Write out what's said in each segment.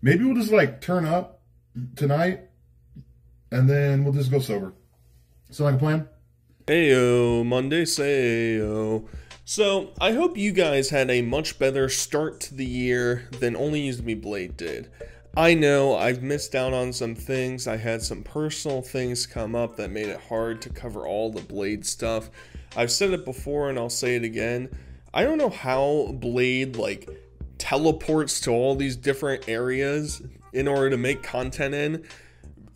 Maybe we'll just like turn up tonight and then we'll just go sober. Sound like a plan? Ayo, Monday sayo. So, I hope you guys had a much better start to the year than OnlyUseMeBlade did. I know I've missed out on some things. I had some personal things come up that made it hard to cover all the Blade stuff. I've said it before and I'll say it again. I don't know how Blade like teleports to all these different areas in order to make content in.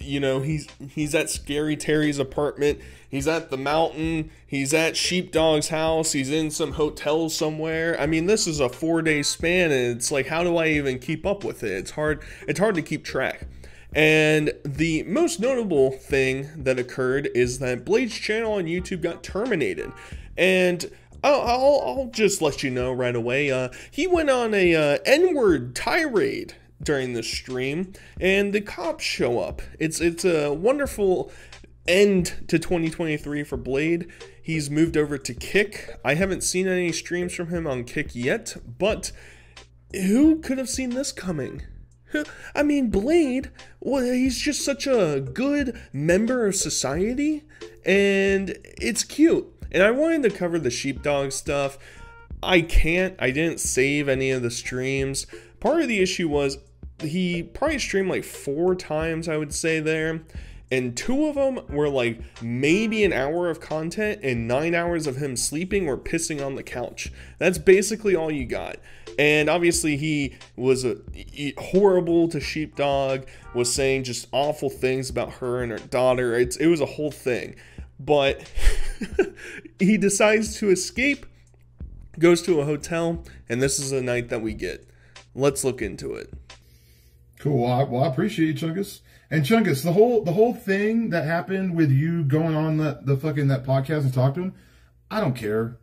You know, he's at Scary Terry's apartment, he's at the mountain, he's at Sheepdog's house, he's in some hotel somewhere. I mean, this is a 4-day span, and it's like, how do I even keep up with it? It's hard to keep track. And the most notable thing that occurred is that Blade's channel on YouTube got terminated. And I'll just let you know right away, he went on a N-word tirade during the stream, and the cops show up. It's a wonderful end to 2023 for Blade. He's moved over to Kick. I haven't seen any streams from him on Kick yet, but who could have seen this coming? I mean, Blade, well, he's just such a good member of society, and it's cute. And I wanted to cover the Sheepdog stuff. I didn't save any of the streams. Part of the issue was he probably streamed like 4 times, I would say, there. And 2 of them were like maybe an hour of content and 9 hours of him sleeping or pissing on the couch. That's basically all you got. And obviously he was horrible to Sheepdog, was saying just awful things about her and her daughter. It was a whole thing. But he decides to escape, goes to a hotel, and this is the night that we get. Let's look into it. Cool. Well, I appreciate you, Chungus. And Chungus, the whole thing that happened with you going on the fucking that podcast and talk to him, I don't care.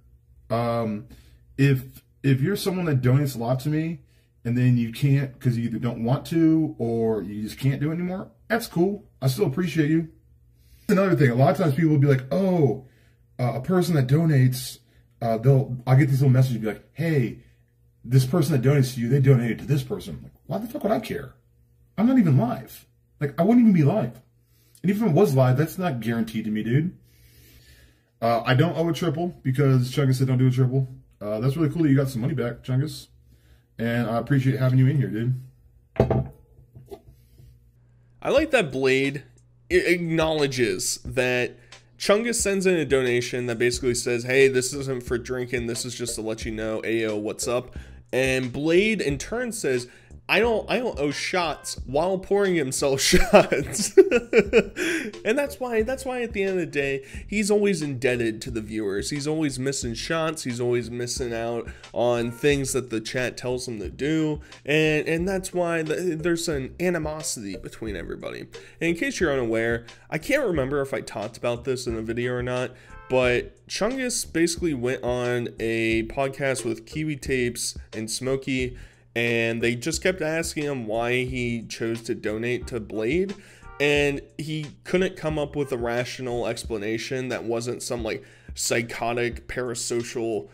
If you're someone that donates a lot to me and then you can't because you either don't want to or you just can't do it anymore, that's cool. I still appreciate you. Another thing, a lot of times people will be like, oh, a person that donates, I'll get these little messages be like, hey, this person that donates to you, they donated to this person. I'm like, why the fuck would I care? I'm not even live. Like, I wouldn't even be live. And even if it was live, that's not guaranteed to me, dude. I don't owe a triple because Chungus said don't do a triple. That's really cool that you got some money back, Chungus. And I appreciate having you in here, dude. I like that Blade acknowledges that Chungus sends in a donation that basically says, hey, this isn't for drinking, this is just to let you know, ayo, what's up? And Blade in turn says, I don't owe shots, while pouring himself shots. And that's why at the end of the day, he's always indebted to the viewers. He's always missing shots, he's always missing out on things that the chat tells him to do, and that's why there's an animosity between everybody. And in case you're unaware, I can't remember if I talked about this in a video or not, but Chungus basically went on a podcast with Kiwi Tapes and Smokey, and they just kept asking him why he chose to donate to Blade, and he couldn't come up with a rational explanation that wasn't some like psychotic parasocial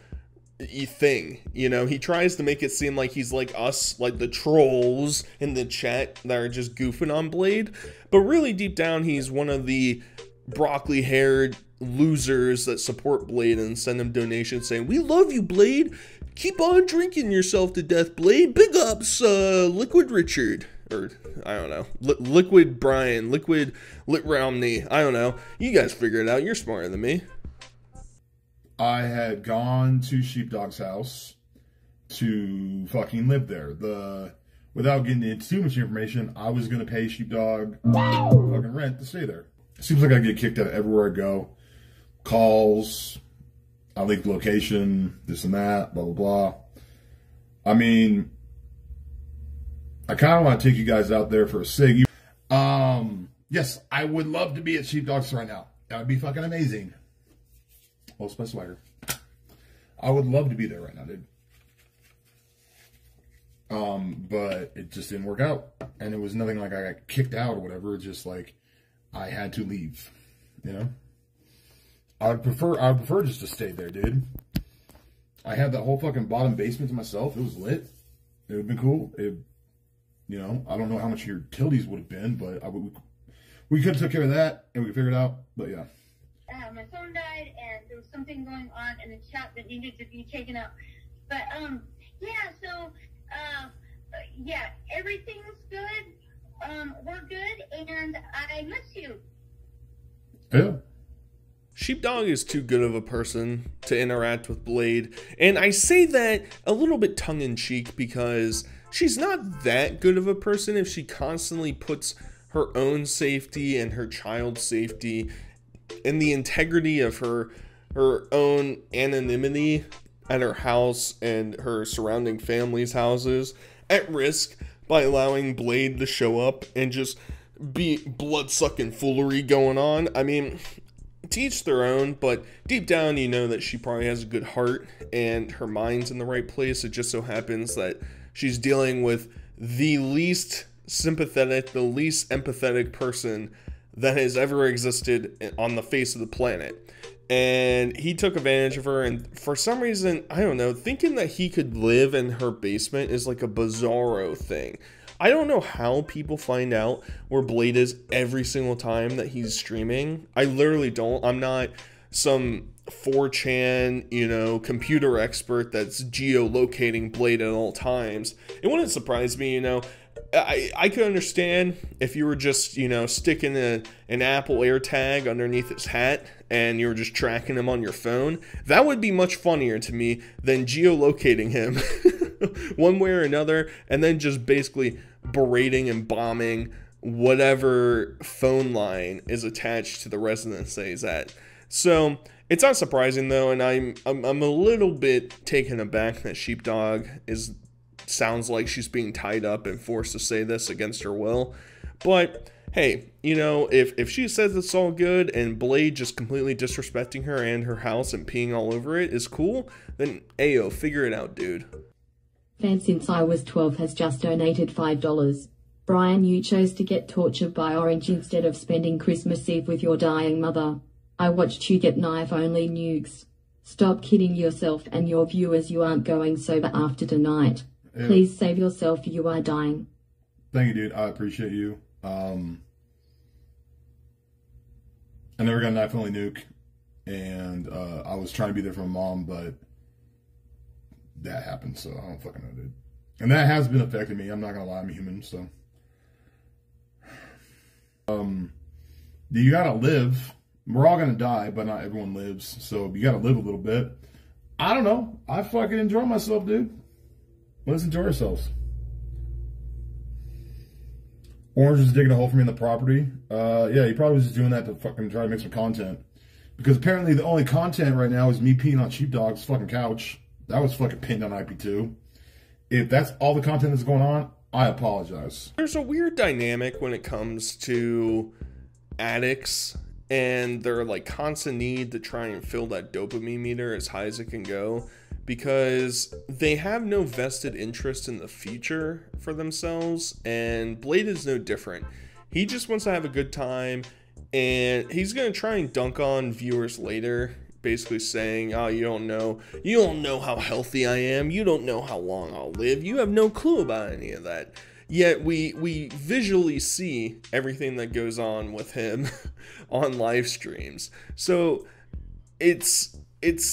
thing. You know, he tries to make it seem like he's like us, like the trolls in the chat that are just goofing on Blade, but really deep down he's one of the broccoli haired losers that support Blade and send him donations saying, we love you, Blade, keep on drinking yourself to death, Blade, big ups, Liquid Richard, or I don't know, Liquid Brian, Liquid Lit Romney, I don't know, you guys figure it out, you're smarter than me. I had gone to Sheepdog's house to fucking live there. Without getting into too much information, I was going to pay Sheepdog fucking rent to stay there. It seems like I get kicked out everywhere I go. Calls, I leak the location, this and that, blah, blah, blah. I mean, I kind of want to take you guys out there for a cig. Yes, I would love to be at Sheepdog's right now. That would be fucking amazing. Oh, my swagger. I would love to be there right now, dude. But it just didn't work out. And it was nothing like I got kicked out or whatever. It's just like I had to leave, you know? I would prefer just to stay there, dude. I had that whole fucking bottom basement to myself. It was lit. It would have been cool. You know, I don't know how much your utilities would have been, but we could have took care of that and we figured it out. But yeah. My phone died and there was something going on in the chat that needed to be taken out. But yeah, so yeah, everything's good. We're good, and I miss you. Yeah. Sheepdog is too good of a person to interact with Blade, and I say that a little bit tongue-in-cheek because she's not that good of a person if she constantly puts her own safety and her child's safety and the integrity of her own anonymity at her house and her surrounding family's houses at risk by allowing Blade to show up and just be blood-sucking foolery going on. I mean, to each their own, but deep down you know that she probably has a good heart and her mind's in the right place. It just so happens that she's dealing with the least sympathetic, the least empathetic person that has ever existed on the face of the planet. And he took advantage of her, and for some reason, I don't know, thinking that he could live in her basement is like a bizarro thing. I don't know how people find out where Blade is every single time that he's streaming. I literally don't. I'm not some 4chan, you know, computer expert that's geolocating Blade at all times. It wouldn't surprise me, you know. I could understand if you were just, you know, sticking an Apple AirTag underneath his hat and you were just tracking him on your phone. That would be much funnier to me than geolocating him one way or another and then just basically berating and bombing whatever phone line is attached to the residence that he's at. So it's not surprising though, and I'm a little bit taken aback that Sheepdog sounds like she's being tied up and forced to say this against her will. But hey, you know, if she says it's all good and Blade just completely disrespecting her and her house and peeing all over it is cool, then ayo, figure it out, dude. Fan since I was 12 has just donated $5. Brian, you chose to get tortured by Orange instead of spending Christmas Eve with your dying mother. I watched you get knife-only nukes. Stop kidding yourself and your viewers. You aren't going sober after tonight. Yeah. Please save yourself, you are dying. Thank you, dude. I appreciate you. I never got a knife-only nuke, and I was trying to be there for my mom, but that happened, so I don't fucking know, dude. And that has been affecting me. I'm not gonna lie, I'm human, so. You gotta live. We're all gonna die, but not everyone lives, so you gotta live a little bit. I don't know. I fucking enjoy myself, dude. Let's enjoy ourselves. Orange is digging a hole for me in the property. Yeah, he probably was just doing that to fucking try to make some content. Because apparently the only content right now is me peeing on Sheepdog's fucking couch. That was fucking pinned on IP2. If that's all the content that's going on, I apologize. There's a weird dynamic when it comes to addicts and their like constant need to try and fill that dopamine meter as high as it can go, because they have no vested interest in the future for themselves, and Blade is no different. He just wants to have a good time, and he's gonna try and dunk on viewers later, basically saying, oh, you don't know how healthy I am, you don't know how long I'll live, you have no clue about any of that. Yet we visually see everything that goes on with him on live streams. So it's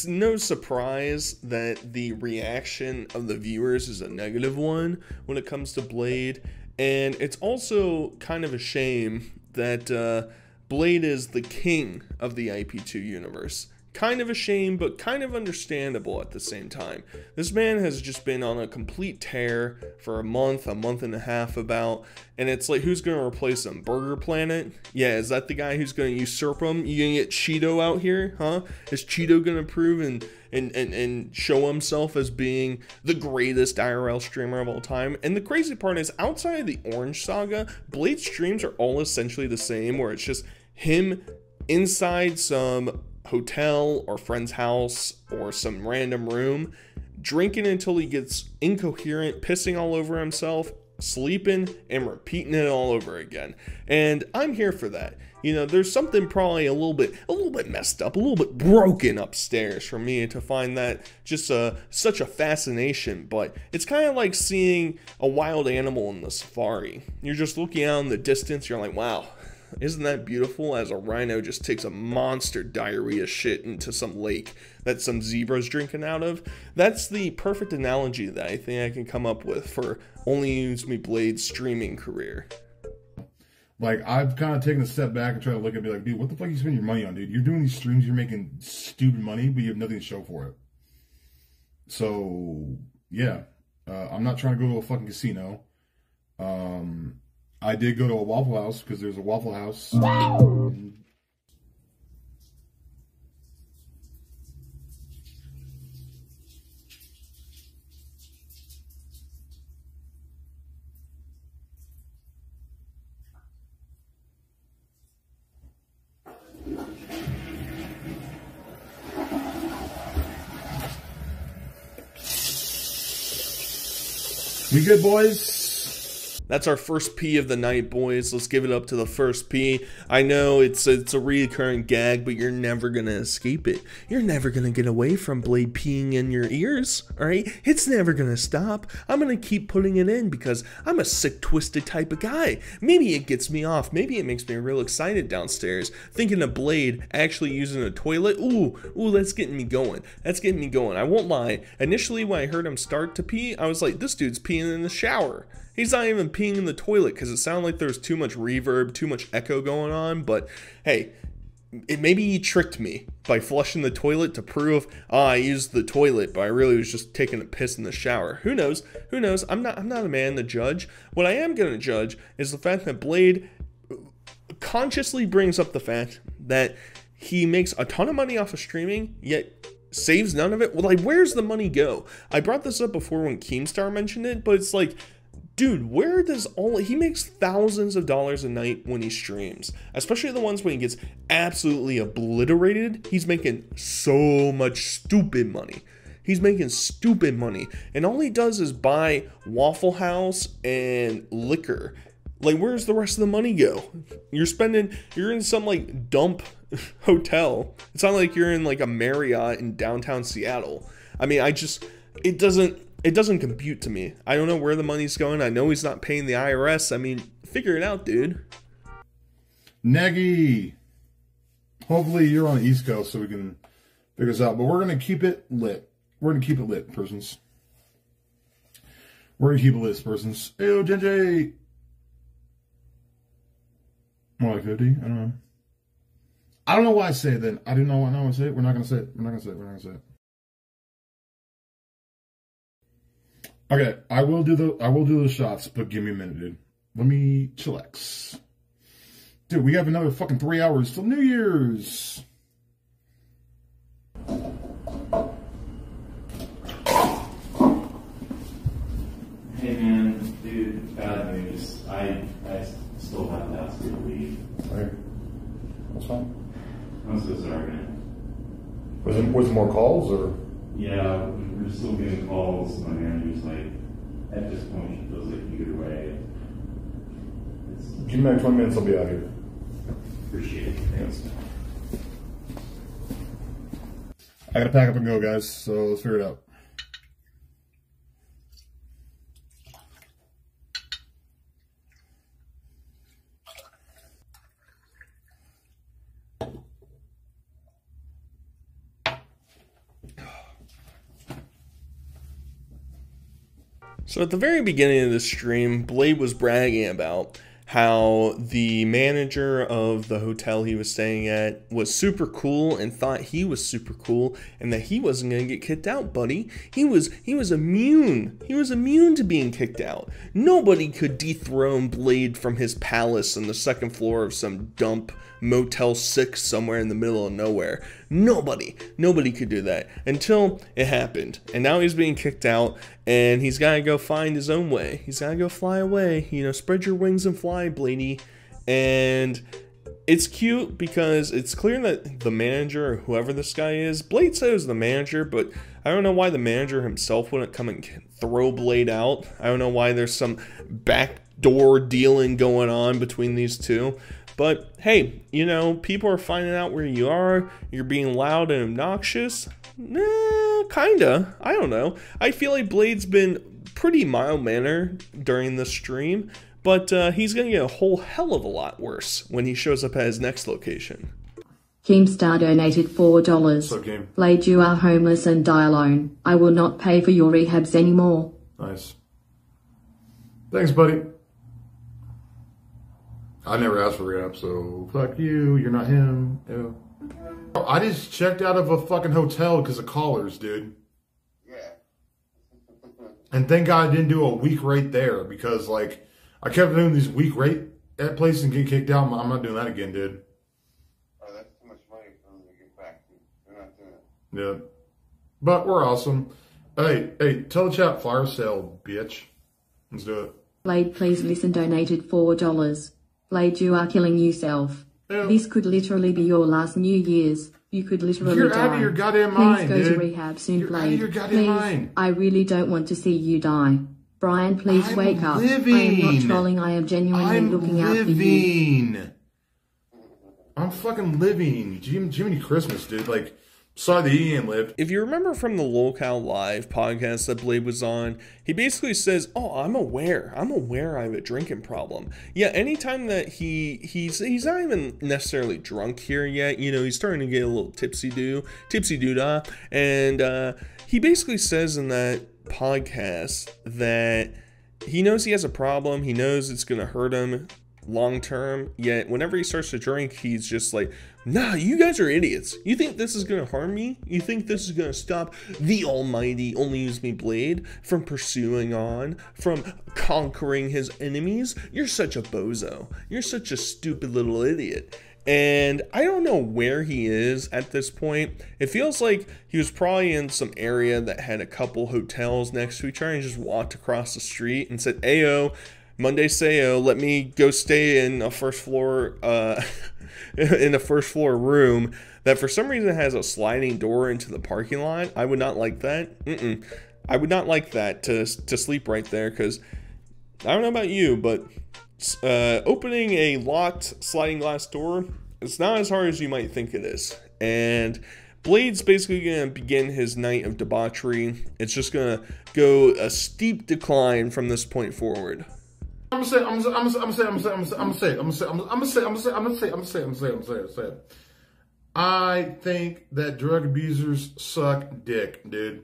no surprise that the reaction of the viewers is a negative one when it comes to Blade. And it's also kind of a shame that Blade is the king of the IP2 universe. Kind of a shame, but kind of understandable at the same time. This man has just been on a complete tear for a month and a half about, and it's like, who's going to replace him? Burger Planet? Yeah, is that the guy who's going to usurp him? You going to get Cheeto out here, huh? Is Cheeto going to prove and show himself as being the greatest IRL streamer of all time? And the crazy part is, outside of the Orange Saga, Blade's streams are all essentially the same, where it's just him inside some hotel or friend's house or some random room, drinking until he gets incoherent, pissing all over himself, sleeping and repeating it all over again. And I'm here for that. You know, there's something probably a little bit messed up, a little bit broken upstairs for me to find that just such a fascination. But it's kind of like seeing a wild animal in the safari. You're just looking out in the distance, you're like, wow, isn't that beautiful, as a rhino just takes a monster diarrhea shit into some lake that some zebra's drinking out of. That's the perfect analogy that I think I can come up with for OnlyUseMeBlade's streaming career. Like, I've kind of taken a step back and tried to look at me like, dude, what the fuck are you spending your money on, dude? You're doing these streams, you're making stupid money, but you have nothing to show for it. So, yeah. I'm not trying to go to a fucking casino. I did go to a Waffle House because there's a Waffle House. We good, boys? That's our first P of the night, boys. Let's give it up to the first P. I know it's a recurring gag, but you're never gonna escape it. You're never gonna get away from Blade peeing in your ears, alright? It's never gonna stop. I'm gonna keep putting it in because I'm a sick, twisted type of guy. Maybe it gets me off. Maybe it makes me real excited downstairs. Thinking of Blade actually using a toilet. Ooh, that's getting me going. That's getting me going. I won't lie. Initially, when I heard him start to pee, I was like, this dude's peeing in the shower. He's not even peeing in the toilet because it sounded like there was too much reverb, too much echo going on. But hey, maybe he tricked me by flushing the toilet to prove, I used the toilet, but I really was just taking a piss in the shower. Who knows? Who knows? I'm not a man to judge. What I am going to judge is the fact that Blade consciously brings up the fact that he makes a ton of money off of streaming, yet saves none of it. Well, like, where's the money go? I brought this up before when Keemstar mentioned it, but it's like, dude, where does he makes thousands of dollars a night when he streams, especially the ones when he gets absolutely obliterated. He's making so much stupid money. He's making stupid money, and all he does is buy Waffle House and liquor. Like, where's the rest of the money go? You're in some like dump hotel. It's not like you're in like a Marriott in downtown Seattle. I mean, it doesn't compute to me. I don't know where the money's going. I know he's not paying the IRS. I mean, figure it out, dude. Neggy. Hopefully you're on the East Coast so we can figure this out. But we're going to keep it lit. We're going to keep it lit, persons. We're going to keep it lit, persons. Ayo, JJ. More like 50? I don't know. I don't know why I say it then. I didn't know why I want to say it. We're not going to say it. We're not going to say it. We're not going to say it. Okay, I will do the shots, but give me a minute, dude. Let me chillax. Dude, we have another fucking 3 hours till New Year's. Hey man, dude, bad news. I still have to ask you to leave. Alright. That's fine. I'm so sorry, man. Was there more calls or? Yeah, we're still getting calls. My manager's like, at this point, she feels like either way. Give me like 20 minutes, I'll be out here. Appreciate it. Thanks. I gotta pack up and go, guys, so let's figure it out. So at the very beginning of the stream, Blade was bragging about how the manager of the hotel he was staying at was super cool and thought he was super cool and that he wasn't going to get kicked out, buddy. He was immune. He was immune to being kicked out. Nobody could dethrone Blade from his palace on the second floor of some dump Motel 6 somewhere in the middle of nowhere. Nobody could do that until it happened. And now he's being kicked out and he's got to go find his own way. He's got to go fly away. You know, spread your wings and fly, Bladey. And it's cute because it's clear that the manager, or whoever this guy is, Blade said it was the manager, but I don't know why the manager himself wouldn't come and throw Blade out. I don't know why there's some backdoor dealing going on between these two. But hey, you know, people are finding out where you are. You're being loud and obnoxious. Kinda. I don't know. I feel like Blade's been pretty mild-mannered during the stream, but he's going to get a whole hell of a lot worse when he shows up at his next location. Keemstar donated $4. What's up, Game? Blade, you are homeless and die alone. I will not pay for your rehabs anymore. Nice. Thanks, buddy. I never asked for rehab, so fuck you. You're not him. Ew. I just checked out of a fucking hotel because of callers, dude. Yeah. And thank God I didn't do a week rate there because, like, I kept doing these week rate at places and get kicked out. I'm not doing that again, dude. Oh, that's too much money for them to get back to. They're not doing it. Yeah. But we're awesome. Hey, tell the chat fire sale, bitch. Let's do it. Blade, please listen, donated $4. Blade, you are killing yourself. Yeah. This could literally be your last New Year's. You could literally You're die. out of your goddamn mind, Please go dude. to rehab soon, You're Blade. out of your goddamn Please, mind. I really don't want to see you die. Brian, please I'm wake up. I am living. not trolling, I am genuinely I'm looking out for you. living. I'm fucking living. Jiminy Christmas, dude. Like, sorry that he ain't lived. If you remember from the Locale Live podcast that Blade was on, he basically says, oh, I'm aware I have a drinking problem. Yeah, anytime that he's not even necessarily drunk here yet, you know, he's starting to get a little tipsy doo-dah, and he basically says in that podcast that he knows he has a problem, he knows it's gonna hurt him long term, yet whenever he starts to drink, he's just like, nah, you guys are idiots. You think this is gonna harm me? You think this is gonna stop the almighty OnlyUseMeBlade from pursuing on, from conquering his enemies? You're such a bozo. You're such a stupid little idiot. And I don't know where he is at this point. It feels like he was probably in some area that had a couple hotels next to each other and just walked across the street and said, ayo, Monday Sayo, let me go stay in a first floor in a first floor room that for some reason has a sliding door into the parking lot. I would not like that. I would not like that to sleep right there, because I don't know about you, but opening a locked sliding glass door, it's not as hard as you might think it is. And Blade's basically going to begin his night of debauchery. It's just going to go a steep decline from this point forward. I'm gonna say. I think that drug abusers suck dick, dude.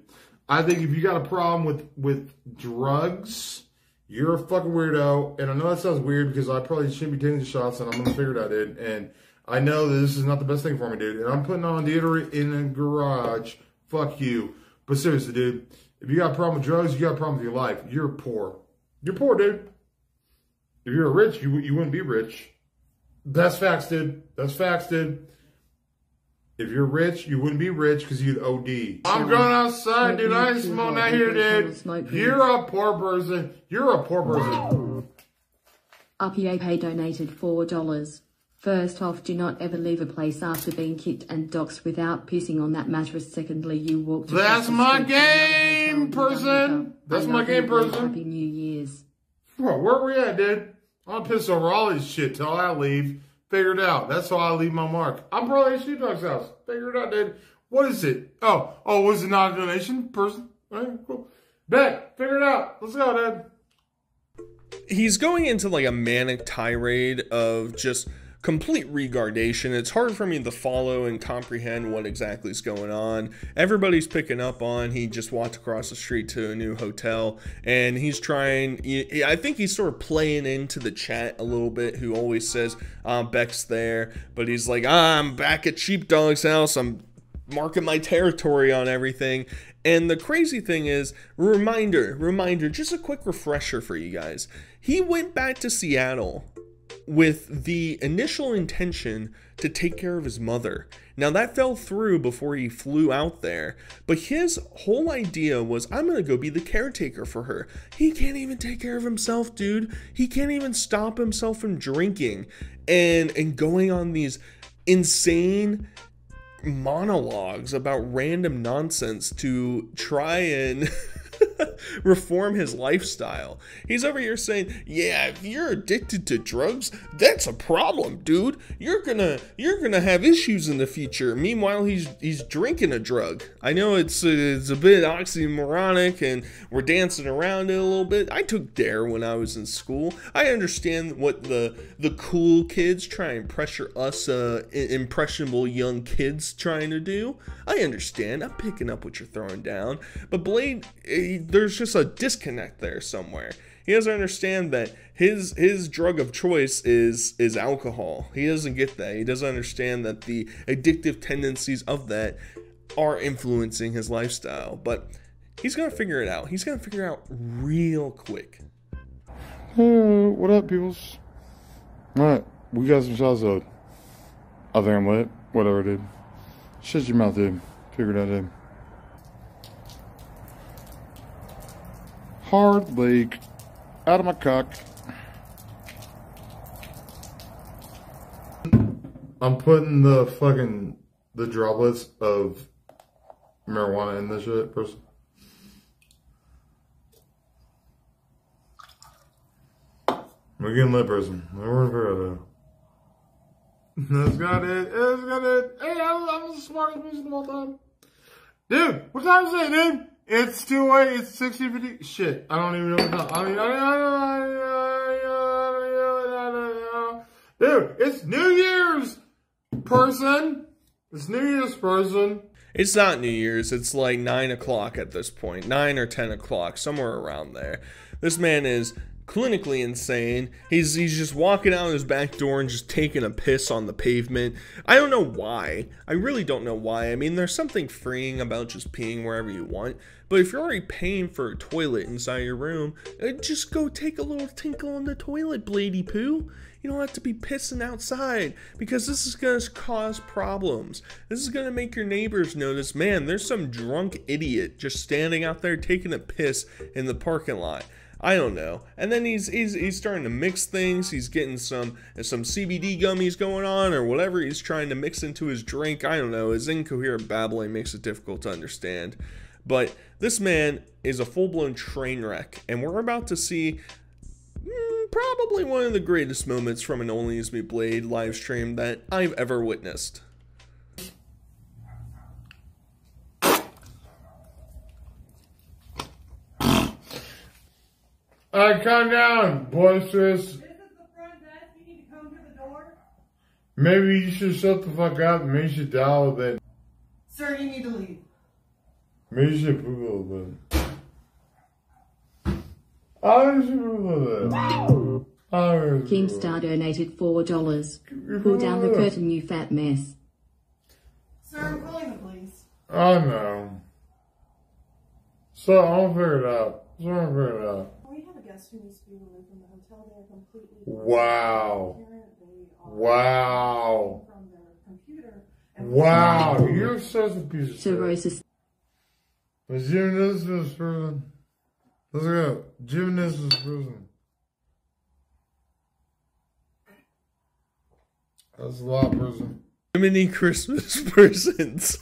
I think if you got a problem with drugs, you're a fucking weirdo. And I know that sounds weird because I probably shouldn't be taking the shots, and I'm gonna figure it out, dude. And I know that this is not the best thing for me, dude. And I'm putting on deodorant in the garage. Fuck you. But seriously, dude, if you got a problem with drugs, you got a problem with your life. You're poor. You're poor, dude. If you're rich, you wouldn't be rich. That's facts, dude. That's facts, dude. If you're rich, you wouldn't be rich because you'd OD. I'm going outside, dude. I ain't smoking out here, dude. You're a poor person. You're a poor person. RPA donated $4. First off, do not ever leave a place after being kicked and doxxed without pissing on that mattress. Secondly, you walked across the my street to game, another hotel person. That's my game, person. Happy New Year's. Where we at, dude? I'm pissed over all this shit till I leave. Figure it out. That's how I leave my mark. I'm probably at Sheep Dog's house. Figure it out, dude. What is it? Oh, was it not a donation person? All right, cool. Bet. Figure it out. Let's go, dude. He's going into like a manic tirade of just complete regardation. It's hard for me to follow and comprehend what exactly is going on. Everybody's picking up on he just walked across the street to a new hotel, and he's trying, I think he's sort of playing into the chat a little bit, who always says Beck's there, but he's like, I'm back at Sheepdog's house, I'm marking my territory on everything. And the crazy thing is, reminder, just a quick refresher for you guys. He went back to Seattle with the initial intention to take care of his mother. Now that fell through before he flew out there, but his whole idea was, I'm gonna go be the caretaker for her. He can't even take care of himself, dude. He can't even stop himself from drinking and going on these insane monologues about random nonsense to try and reform his lifestyle. He's over here saying, yeah, if you're addicted to drugs, that's a problem, dude. You're gonna have issues in the future. Meanwhile, he's drinking a drug. I know it's a bit oxymoronic, and we're dancing around it a little bit. I took DARE when I was in school. I understand what the cool kids try and pressure us impressionable young kids trying to do. I understand. I'm picking up what you're throwing down. But Blade, there's just a disconnect there somewhere. He doesn't understand that his drug of choice is alcohol. He doesn't get that. He doesn't understand that the addictive tendencies of that are influencing his lifestyle. But he's going to figure it out. He's going to figure it out real quick. What up, peoples? Alright, we got some shots out. I think I'm lit. Whatever, dude. Shut your mouth, dude. Figured out, dude. Hard leak. Out of my cock. I'm putting the droplets of marijuana in this shit, person. We're getting lit, person. We're in fair, That's got it. That's got it. Hey, I'm the smartest person of all time. Dude, what time is it, dude? It's 2:08. It's 16:50. Shit, I don't even know what time. Dude, it's New Year's, person. It's New Year's, person. It's not New Year's. It's like 9 o'clock at this point. 9 or 10 o'clock, somewhere around there. This man is clinically insane. He's just walking out his back door and just taking a piss on the pavement. I don't know why. I really don't know why. I mean, there's something freeing about just peeing wherever you want. But if you're already paying for a toilet inside your room, just go take a little tinkle on the toilet, Bladey Poo. You don't have to be pissing outside, because this is going to cause problems. This is going to make your neighbors notice, man, there's some drunk idiot just standing out there taking a piss in the parking lot. I don't know. And then he's starting to mix things. He's getting some CBD gummies going on, or whatever he's trying to mix into his drink. I don't know. His incoherent babbling makes it difficult to understand. But this man is a full-blown train wreck, and we're about to see probably one of the greatest moments from an OnlyUseMeBlade live stream that I've ever witnessed. Alright, calm down, boisterous. This is the front desk. You need to come to the door. Maybe you should shut the fuck up. Maybe you should dial a bit. Sir, you need to leave. Maybe you should poop a little bit. I should poop a little bit. Keemstar donated $4. Pull down the curtain, you fat mess. Sir, I'm calling the police. I know. So, I'll figure it out. So, I'll figure it out. We have a guest who needs to be removed from the hotel. They are completely... Wow. Wow. From their computer. Wow. You're such a piece of shit. Cirrhosis. Let's do this to this person. Let's go. Gymnast person. That's a lot, person. Many Christmas persons.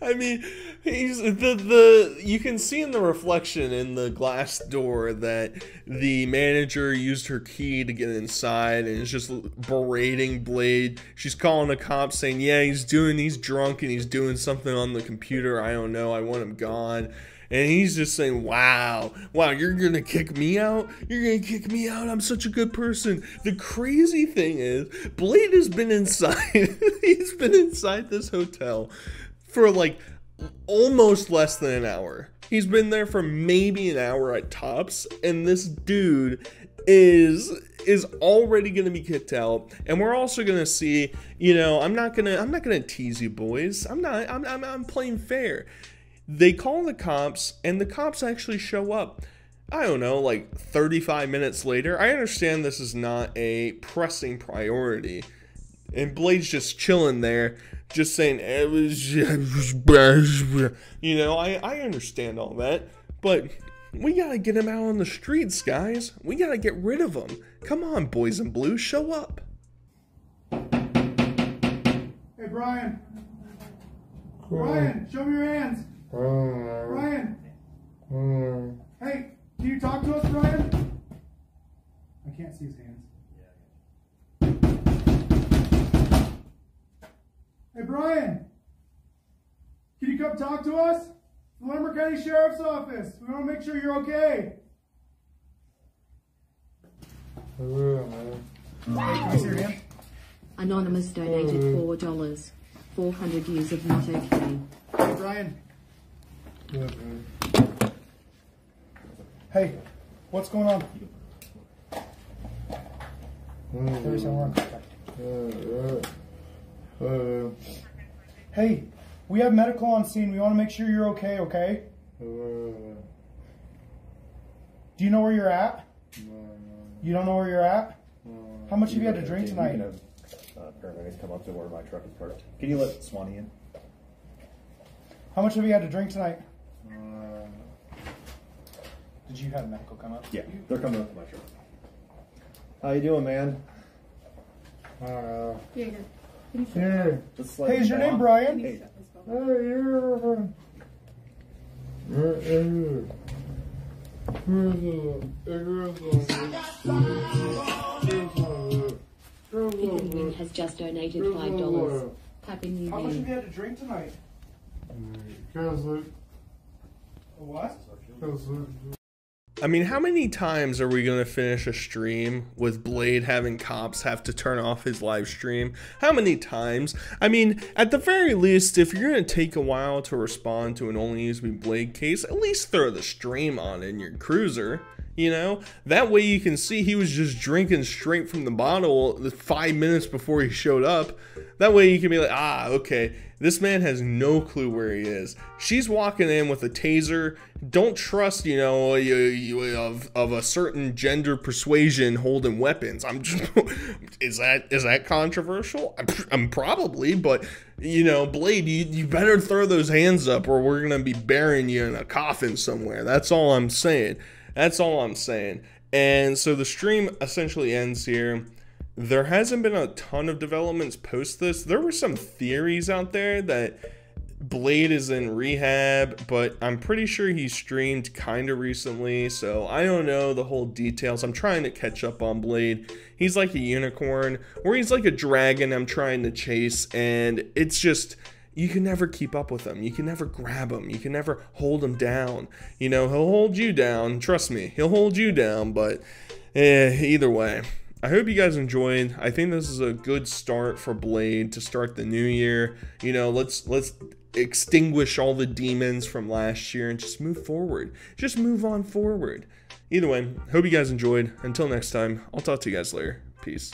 I mean, he's you can see in the reflection in the glass door that the manager used her key to get inside and is just berating Blade. She's calling the cops saying, yeah, he's drunk and he's doing something on the computer. I don't know. I want him gone. And he's just saying, wow, you're going to kick me out? You're going to kick me out? I'm such a good person. The crazy thing is, Blade has been inside. He's been inside this hotel for like almost less than an hour. He's been there for maybe an hour at tops. And this dude is already going to be kicked out. And we're also going to see, you know, I'm not going to tease you boys. I'm playing fair. They call the cops, and the cops actually show up, I don't know, like 35 minutes later. I understand this is not a pressing priority. And Blade's just chilling there, just saying, it was, you know, I understand all that. But we gotta get him out on the streets, guys. We gotta get rid of him. Come on, boys in blue, show up. Hey, Brian. Brian, show me your hands. Brian. Hey, can you talk to us, Brian? I can't see his hands. Hey, Brian, can you come talk to us? The Lumber County Sheriff's Office. We want to make sure you're okay. Hey, can we see your hand? Anonymous donated $4. 400 years of not okay. Hey, Brian. Hey, what's going on? Hey, we have medical on scene. We want to make sure you're okay, okay? Do you know where you're at? You don't know where you're at? How much have you had to drink tonight? Paramedics come up to where my truck is parked. Can you let Swanee in? How much have you had to drink tonight? Did you have medical come up? Yeah, they're coming up to my truck. How you doing, man? Just Hey, is your name Brian? Hey. Ethan Wynn has just donated $5. Happy New How much have Year. you had to drink tonight? What? I mean, how many times are we gonna finish a stream with Blade having cops have to turn off his live stream? How many times? I mean, at the very least, if you're gonna take a while to respond to an OnlyUseMeBlade case, at least throw the stream on in your cruiser. You know, that way you can see he was just drinking straight from the bottle 5 minutes before he showed up. That way you can be like, ah, okay, this man has no clue where he is. She's walking in with a taser. Don't trust, you know, of a certain gender persuasion holding weapons. I'm just, is that controversial? I'm probably, but you know, Blade, you better throw those hands up or we're gonna be burying you in a coffin somewhere. That's all I'm saying. That's all I'm saying. And so the stream essentially ends here. There hasn't been a ton of developments post this. There were some theories out there that Blade is in rehab, but I'm pretty sure he streamed kind of recently, so I don't know the whole details. I'm trying to catch up on Blade. He's like a unicorn, or he's like a dragon I'm trying to chase, and it's just, you can never keep up with him. You can never grab him. You can never hold him down. You know, he'll hold you down. Trust me, he'll hold you down, but either way. I hope you guys enjoyed. I think this is a good start for Blade to start the new year. You know, let's extinguish all the demons from last year and just move forward. Just move on forward. Either way, hope you guys enjoyed. Until next time, I'll talk to you guys later. Peace.